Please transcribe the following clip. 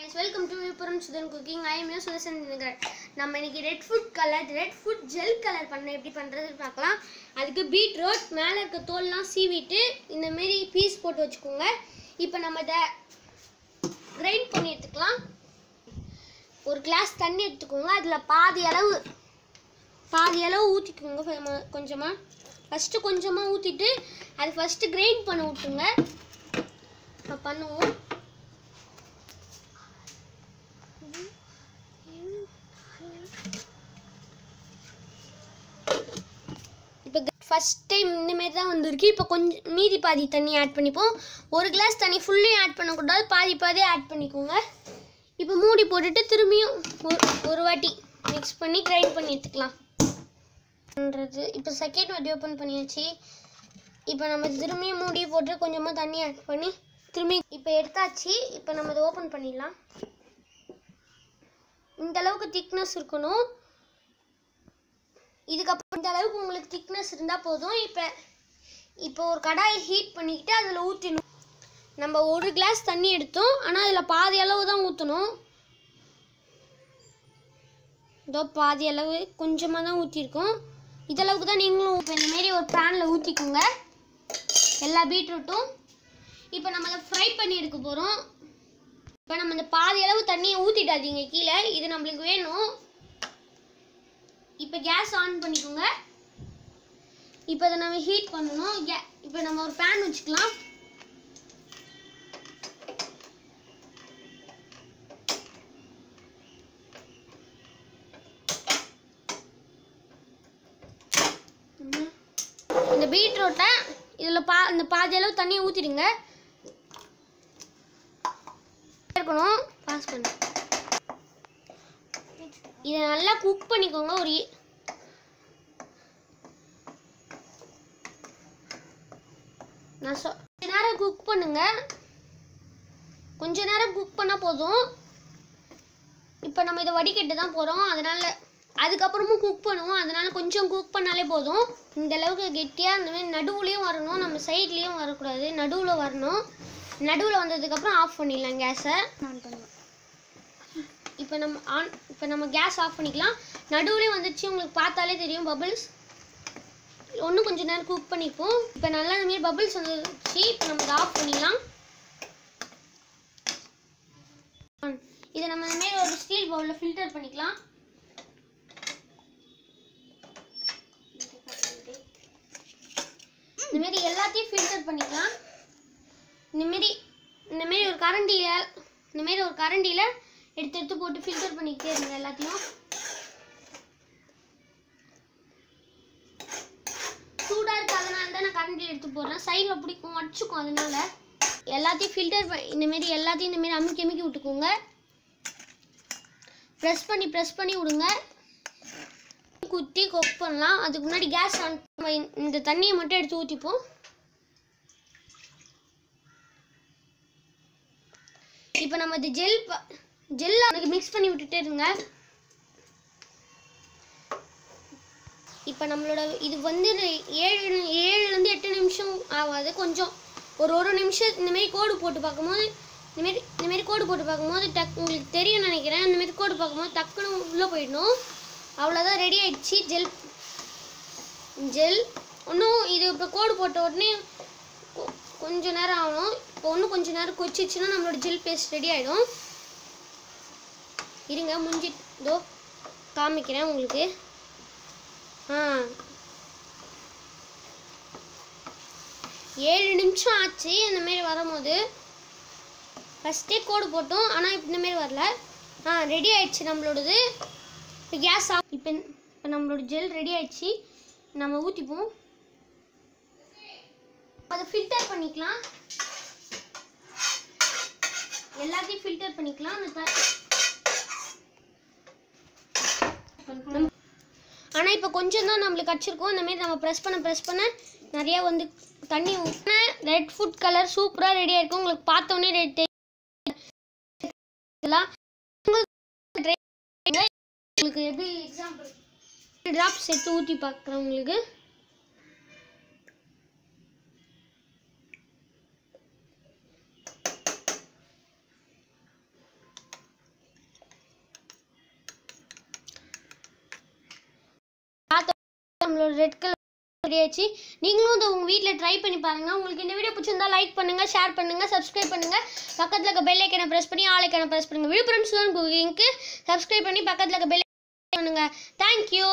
Guys, welcome to Vipuram Sudan Cooking. I am your Susan Dinagar. நம்ம இன்னைக்கு red food gel colour பண்ண எப்படி பண்றதுன்னு பார்க்கலாம். அதுக்கு பீட்ரூட் மேல இருக்க தோல்லாம் சீவிட்டு இந்த மாதிரி பீஸ் போட்டு வச்சுக்கோங்க. இப்போ நம்ம இத கிரைண்ட் பண்ணி எடுத்துக்கலாம். ஒரு கிளாஸ் தண்ணி எடுத்துக்கோங்க. அதுல பாதி அளவு ஊத்திக்கோங்க கொஞ்சமா. ஃபர்ஸ்ட் கொஞ்சமா ஊத்திட்டு அது ஃபர்ஸ்ட் கிரைண்ட் பண்ண விட்டுங்க. பண்ணுவோம். இப்போ ஃபர்ஸ்ட் டைம் இந்த மாதிரி தான் வந்திருக்கு. இப்போ கொஞ்சம் மீதி பாதி தண்ணி ஆட் பண்ணிப்போம். ஒரு கிளாஸ் தண்ணி ஃபுல்லி ஆட் பண்ணக்கூடாது, பாதி ஆட் பண்ணிக்கோங்க. இப்போ மூடி போட்டுட்டு திரும்பியும் ஒரு வாட்டி மிக்ஸ் பண்ணி கிரைண்ட் பண்ணி எடுத்துக்கலாம். இப்போ செகண்ட் வாட்டி ஓப்பன் பண்ணியாச்சு. இப்போ நம்ம திரும்பியும் மூடி போட்டு கொஞ்சமாக தண்ணி ஆட் பண்ணி திரும்பி இப்போ எடுத்தாச்சு. இப்போ நம்ம இதை ஓப்பன் பண்ணிடலாம். இந்த அளவுக்கு திக்னஸ் இருக்கணும். இதுக்கப்புறம் இந்த அளவுக்கு உங்களுக்கு திக்னஸ் இருந்தால் போதும். இப்போ ஒரு கடாயை ஹீட் பண்ணிக்கிட்டு அதில் ஊற்றணும். நம்ம ஒரு கிளாஸ் தண்ணி எடுத்தோம், ஆனால் அதில் பாதி அளவு தான் ஊற்றணும். இதோ பாதி அளவு கொஞ்சமாக தான் ஊற்றிருக்கோம். இதளவுக்கு தான் நீங்களும் இப்போ இந்தமாரி ஒரு பேனில் ஊற்றிக்கோங்க எல்லா பீட்ரூட்டும். இப்போ நம்ம அதை ஃப்ரை பண்ணி எடுக்க போகிறோம். இப்போ நம்ம இந்த பாதி அளவு தண்ணியை ஊற்றிட்டாதீங்க கீழே, இது நம்மளுக்கு வேணும். இப்போ கேஸ் ஆன் பண்ணிக்கோங்க. இப்போ அதை நம்ம ஹீட் பண்ணணும். இப்போ நம்ம ஒரு பேன் வச்சுக்கலாம். இந்த பீட்ரூட்டை இதில் இந்த பாதி அளவு தண்ணியை ஊற்றிடுங்க. இருக்கணும் பாஸ் பண்ண இதை நல்லா குக் பண்ணிக்கோங்க. கொஞ்ச நேரம் குக் பண்ணுங்க. கொஞ்ச நேரம் குக் பண்ணா போதும். இப்போ நம்ம இதை வடிகட்டு தான் போறோம், அதனால அதுக்கப்புறமும் குக் பண்ணுவோம். அதனால கொஞ்சம் குக் பண்ணாலே போதும். இந்த அளவுக்கு கெட்டியா இந்த மாதிரி நடுவுலையும் வரணும், நம்ம சைட்லயும் வரக்கூடாது, நடுவில் வரணும். நடுவில் வந்ததுக்கப்புறம் ஆஃப் பண்ணிடலாம் கேஸை. இப்போ நம்ம கேஸ் ஆஃப் பண்ணிக்கலாம். நடுவுலேயே வந்துச்சு, உங்களுக்கு பார்த்தாலே தெரியும் பபிள்ஸ். ஒன்றும் கொஞ்சம் நேரம் குக் பண்ணிப்போம். இப்போ நல்லா இந்த மாதிரி பபிள்ஸ் வந்துச்சு. இப்போ நம்ம இதை ஆஃப் பண்ணிடலாம். இதை நம்ம இந்த மாதிரி ஒரு ஸ்டீல் பவுலில் ஃபில்டர் பண்ணிக்கலாம். இந்த மாதிரி எல்லாத்தையும் ஃபில்டர் பண்ணிக்கலாம். இந்த மாதிரி ஒரு கரண்டியில் எடுத்து போட்டு ஃபில்டர் பண்ணிக்கிட்டே இருங்க எல்லாத்தையும். சூடாக இருக்கிறதுனால தான் நான் கரண்டியில் எடுத்து போடுறேன். சைடில் பிடிக்கும், அடிச்சுக்கும். அதனால எல்லாத்தையும் ஃபில்டர் இந்த மாதிரி அமுக்கி விட்டுக்கோங்க. ப்ரெஸ் பண்ணி விடுங்க. குத்தி குக் பண்ணலாம். அதுக்கு முன்னாடி கேஸ் ஆன். இந்த தண்ணியை மட்டும் எடுத்து ஊற்றிப்போம். இப்போ நம்ம இது ஜெல்ல மிக்ஸ் பண்ணி விட்டுட்டே இருங்க. இப்போ நம்மளோட இது வந்து 7லேருந்து 8 நிமிஷம் ஆகாது. கொஞ்சம் ஒரு நிமிஷம் இந்த மாதிரி கோடு போட்டு பார்க்கும்போது உங்களுக்கு தெரியும் நினைக்கிறேன். இந்த மாதிரி கோடு பார்க்கும்போது டக்குன்னு உள்ளே போயிடணும். அவ்வளோதான், ரெடி ஆயிடுச்சு ஜெல். இன்னும் இது இப்போ கோடு போட்ட உடனே கொஞ்சம் நேரம் ஆகணும். இப்போ இன்னும் கொஞ்சம் நேரம் கொச்சிச்சுன்னா நம்மளோட ஜெல் பேஸ்ட் ரெடி ஆகிடும். இருங்க, இதோ காமிக்கிறேன் உங்களுக்கு. 7 நிமிஷம் ஆச்சு. இந்தமாரி வரும்போது ஃபஸ்ட்டே கோடு போட்டோம், ஆனால் இப்போ இந்தமாரி வரல. ரெடி ஆயிடுச்சு நம்மளோடது. இப்போ கேஸ் ஆஃப். இப்போ நம்மளோட ஜெல் ரெடி ஆயிடுச்சு. நம்ம ஊற்றிப்போம். அதை ஃபில்டர் பண்ணிக்கலாம். எல்லாத்தையும் ஃபில்டர் பண்ணிக்கலாம். ஆனால் இப்போ கொஞ்சம் தான் நம்மளுக்கு கடிச்சிருக்கோம். இந்த மாதிரி நம்ம ப்ரெஸ் பண்ண நிறையா வந்து தண்ணி ஊற்றின ரெட் ஃபுட் கலர் சூப்பராக ரெடியாக இருக்கும். உங்களுக்கு பார்த்தோன்னே ரெட் உங்களுக்கு எப்படி எக்ஸாம்பிள் ட்ராப்ஸ் எடுத்து ஊற்றி பார்க்குறேன் உங்களுக்கு. நம்மளோட ரெட் கலர் ரெடி ஆயிடுச்சு. நீங்களும் இதை உங்கள் வீட்டில் ட்ரை பண்ணி பாருங்கள். உங்களுக்கு இந்த வீடியோ பிடிச்சிருந்தா லைக் பண்ணுங்கள், ஷேர் பண்ணுங்கள், சப்ஸ்கிரைப் பண்ணுங்கள். பக்கத்தில் இருக்க பெல் ஐக்கனை ப்ரெஸ் பண்ணி ஆல் ஐக்கனை ப்ரெஸ் பண்ணுங்கள். விழுப்புரம் சுதன் குக்கிங்க்கு சப்ஸ்கிரைப் பண்ணி பக்கத்தில் இருக்க பெல் ஐக்கனை பண்ணுங்கள். தேங்க்யூ.